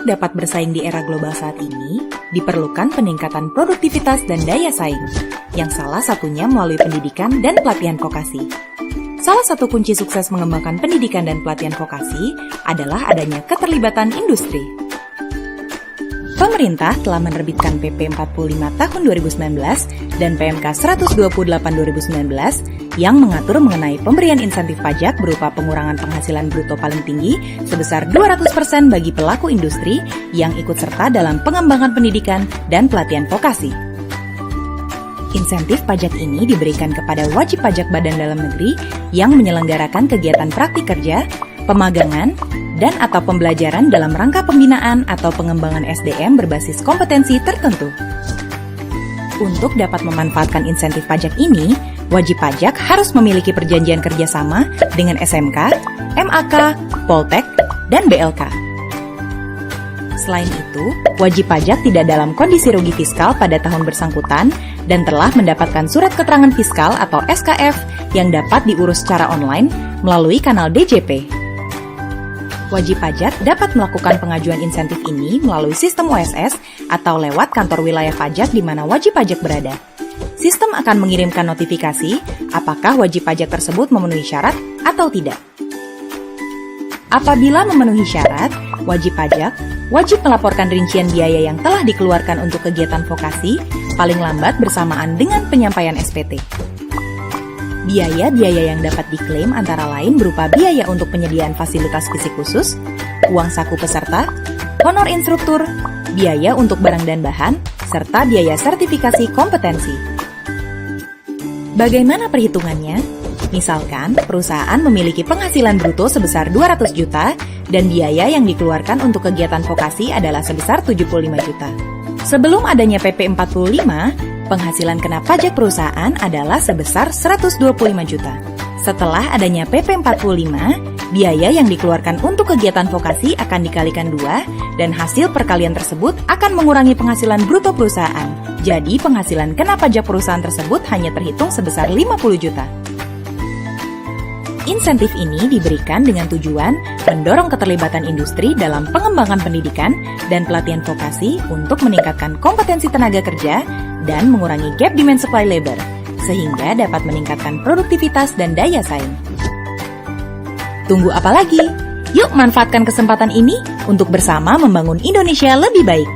Untuk dapat bersaing di era global saat ini, diperlukan peningkatan produktivitas dan daya saing, yang salah satunya melalui pendidikan dan pelatihan vokasi. Salah satu kunci sukses mengembangkan pendidikan dan pelatihan vokasi adalah adanya keterlibatan industri. Pemerintah telah menerbitkan PP 45 tahun 2019 dan PMK 128 2019 yang mengatur mengenai pemberian insentif pajak berupa pengurangan penghasilan bruto paling tinggi sebesar 200% bagi pelaku industri yang ikut serta dalam pengembangan pendidikan dan pelatihan vokasi. Insentif pajak ini diberikan kepada wajib pajak badan dalam negeri yang menyelenggarakan kegiatan praktik kerja, pemagangan, dan atau pembelajaran dalam rangka pembinaan atau pengembangan SDM berbasis kompetensi tertentu. Untuk dapat memanfaatkan insentif pajak ini, wajib pajak harus memiliki perjanjian kerjasama dengan SMK, MAK, Poltek, dan BLK. Selain itu, wajib pajak tidak dalam kondisi rugi fiskal pada tahun bersangkutan dan telah mendapatkan surat keterangan fiskal atau SKF yang dapat diurus secara online melalui kanal DJP. Wajib pajak dapat melakukan pengajuan insentif ini melalui sistem OSS atau lewat kantor wilayah pajak di mana wajib pajak berada. Sistem akan mengirimkan notifikasi apakah wajib pajak tersebut memenuhi syarat atau tidak. Apabila memenuhi syarat, wajib pajak wajib melaporkan rincian biaya yang telah dikeluarkan untuk kegiatan vokasi paling lambat bersamaan dengan penyampaian SPT. Biaya-biaya yang dapat diklaim antara lain berupa biaya untuk penyediaan fasilitas fisik khusus, uang saku peserta, honor instruktur, biaya untuk barang dan bahan, serta biaya sertifikasi kompetensi. Bagaimana perhitungannya? Misalkan, perusahaan memiliki penghasilan bruto sebesar 200 juta dan biaya yang dikeluarkan untuk kegiatan vokasi adalah sebesar 75 juta. Sebelum adanya PP 45, penghasilan kena pajak perusahaan adalah sebesar 125 juta. Setelah adanya PP 45, biaya yang dikeluarkan untuk kegiatan vokasi akan dikalikan 2 dan hasil perkalian tersebut akan mengurangi penghasilan bruto perusahaan. Jadi penghasilan kena pajak perusahaan tersebut hanya terhitung sebesar 50 juta. Insentif ini diberikan dengan tujuan mendorong keterlibatan industri dalam pengembangan pendidikan dan pelatihan vokasi untuk meningkatkan kompetensi tenaga kerja dan mengurangi gap demand supply labor, sehingga dapat meningkatkan produktivitas dan daya saing. Tunggu apa lagi? Yuk manfaatkan kesempatan ini untuk bersama membangun Indonesia lebih baik.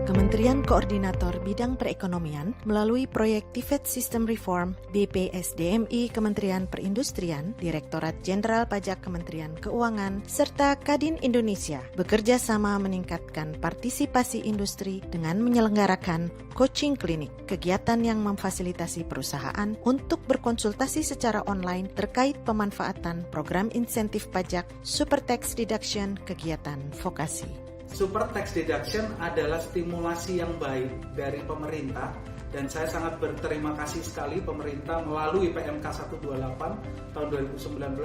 Kementerian Koordinator Bidang Perekonomian melalui proyek TIVET System Reform BPSDMI Kementerian Perindustrian, Direktorat Jenderal Pajak Kementerian Keuangan, serta Kadin Indonesia bekerja sama meningkatkan partisipasi industri dengan menyelenggarakan coaching klinik, kegiatan yang memfasilitasi perusahaan untuk berkonsultasi secara online terkait pemanfaatan program insentif pajak Super Tax Deduction kegiatan vokasi. Super Tax Deduction adalah stimulasi yang baik dari pemerintah dan saya sangat berterima kasih sekali pemerintah melalui PMK 128 tahun 2019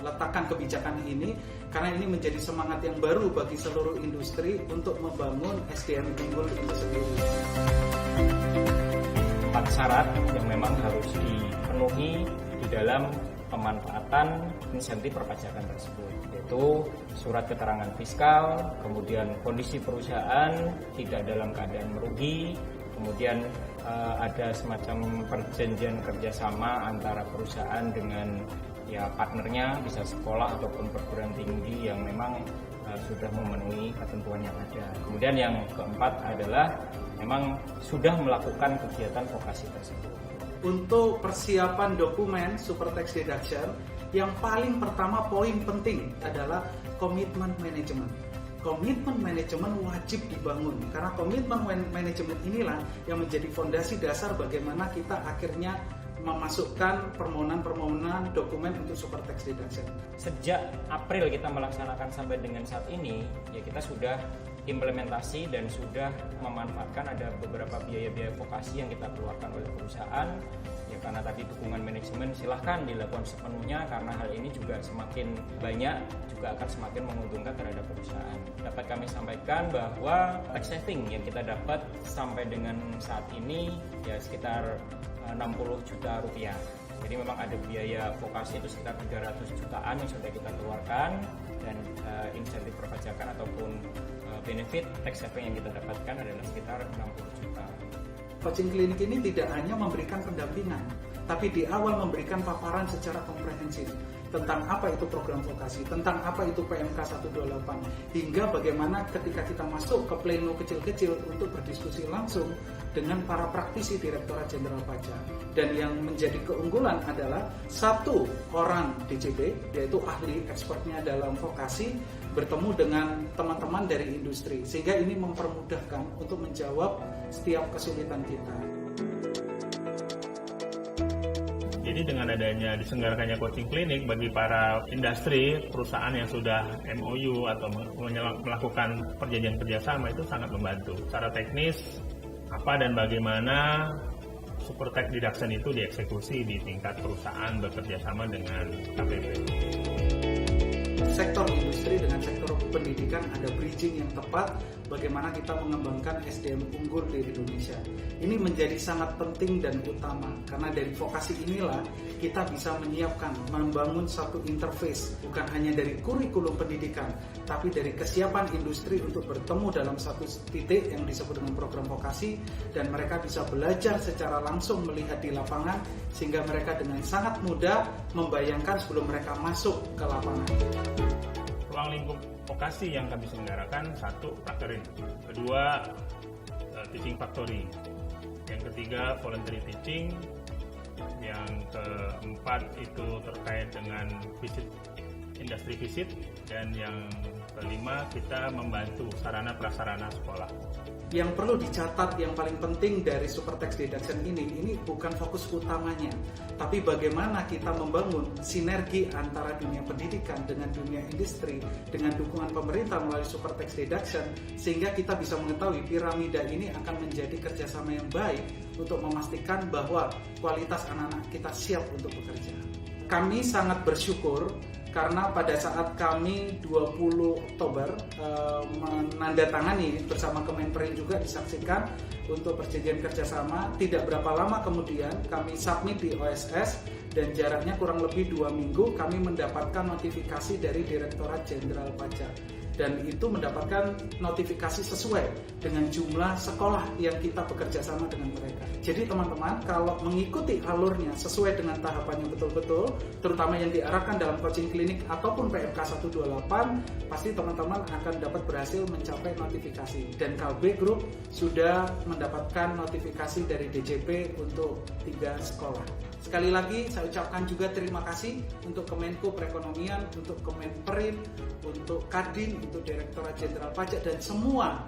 meletakkan kebijakan ini karena ini menjadi semangat yang baru bagi seluruh industri untuk membangun SDM unggul itu sendiri. 4 syarat yang memang harus dipenuhi di dalam pemanfaatan insentif perpajakan tersebut, yaitu surat keterangan fiskal, kemudian kondisi perusahaan tidak dalam keadaan merugi, kemudian ada semacam perjanjian kerjasama antara perusahaan dengan partnernya, bisa sekolah ataupun perguruan tinggi yang memang sudah memenuhi ketentuan yang ada. Kemudian yang keempat adalah memang sudah melakukan kegiatan vokasi tersebut. Untuk persiapan dokumen Super Tax Deduction, yang paling pertama poin penting adalah komitmen manajemen. Komitmen manajemen wajib dibangun karena komitmen manajemen inilah yang menjadi fondasi dasar bagaimana kita akhirnya memasukkan permohonan dokumen untuk Super Tax Deduction. Sejak April kita melaksanakan sampai dengan saat ini, ya kita sudah implementasi dan sudah memanfaatkan ada beberapa biaya-biaya vokasi yang kita keluarkan oleh perusahaan. Ya karena tadi dukungan manajemen silahkan dilakukan sepenuhnya, karena hal ini juga semakin banyak juga akan semakin menguntungkan terhadap perusahaan. Dapat kami sampaikan bahwa tax saving yang kita dapat sampai dengan saat ini ya sekitar 60 juta rupiah. Jadi memang ada biaya vokasi itu sekitar 300 jutaan yang sudah kita keluarkan, dan insentif perpajakan ataupun benefit tax saving yang kita dapatkan adalah sekitar 60 juta. Coaching klinik ini tidak hanya memberikan pendampingan, tapi di awal memberikan paparan secara komprehensif tentang apa itu program vokasi, tentang apa itu PMK 128, hingga bagaimana ketika kita masuk ke pleno kecil-kecil untuk berdiskusi langsung dengan para praktisi Direktorat Jenderal Pajak. Dan yang menjadi keunggulan adalah satu orang DJP, yaitu ahli expertnya dalam vokasi, bertemu dengan teman-teman dari industri, sehingga ini mempermudahkan untuk menjawab setiap kesulitan kita. Jadi dengan adanya diselenggarakannya coaching klinik bagi para industri, perusahaan yang sudah MOU atau melakukan perjanjian kerjasama itu sangat membantu. Secara teknis, apa dan bagaimana super tax deduction itu dieksekusi di tingkat perusahaan bekerjasama dengan KPP. Sektor industri dengan sektor pendidikan ada bridging yang tepat bagaimana kita mengembangkan SDM unggul di Indonesia. Ini menjadi sangat penting dan utama karena dari vokasi inilah kita bisa menyiapkan, membangun satu interface bukan hanya dari kurikulum pendidikan tapi dari kesiapan industri untuk bertemu dalam satu titik yang disebut dengan program vokasi, dan mereka bisa belajar secara langsung melihat di lapangan sehingga mereka dengan sangat mudah membayangkan sebelum mereka masuk ke lapangan. Ruang lingkup vokasi yang kami selenggarakan, satu, Factoring, kedua, Teaching Factory, yang ketiga, Voluntary Teaching, yang keempat itu terkait dengan industri visit, dan yang kelima kita membantu sarana prasarana sekolah. Yang perlu dicatat yang paling penting dari super tax deduction ini bukan fokus utamanya, tapi bagaimana kita membangun sinergi antara dunia pendidikan dengan dunia industri dengan dukungan pemerintah melalui super tax deduction, sehingga kita bisa mengetahui piramida ini akan menjadi kerjasama yang baik untuk memastikan bahwa kualitas anak-anak kita siap untuk bekerja. Kami sangat bersyukur karena pada saat kami 20 Oktober menandatangani bersama Kemenperin juga disaksikan untuk perjanjian kerjasama, tidak berapa lama kemudian kami submit di OSS dan jaraknya kurang lebih 2 minggu kami mendapatkan notifikasi dari Direktorat Jenderal Pajak, dan itu mendapatkan notifikasi sesuai dengan jumlah sekolah yang kita bekerja sama dengan mereka. Jadi teman-teman, kalau mengikuti alurnya sesuai dengan tahapannya betul-betul, terutama yang diarahkan dalam coaching klinik ataupun PMK 128, pasti teman-teman akan dapat berhasil mencapai notifikasi. Dan Kalbe Group sudah mendapatkan notifikasi dari DJP untuk 3 sekolah. Sekali lagi saya ucapkan juga terima kasih untuk Kemenko Perekonomian, untuk Kemenperin, untuk Kadin, untuk Direktorat Jenderal Pajak, dan semua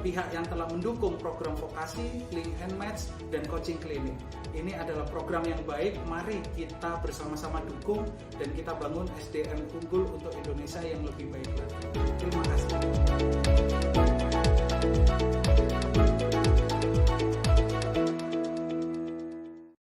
pihak yang telah mendukung program vokasi, Link and Match, dan coaching klinik. Ini adalah program yang baik, mari kita bersama-sama dukung dan kita bangun SDM unggul untuk Indonesia yang lebih baik lagi. Terima kasih.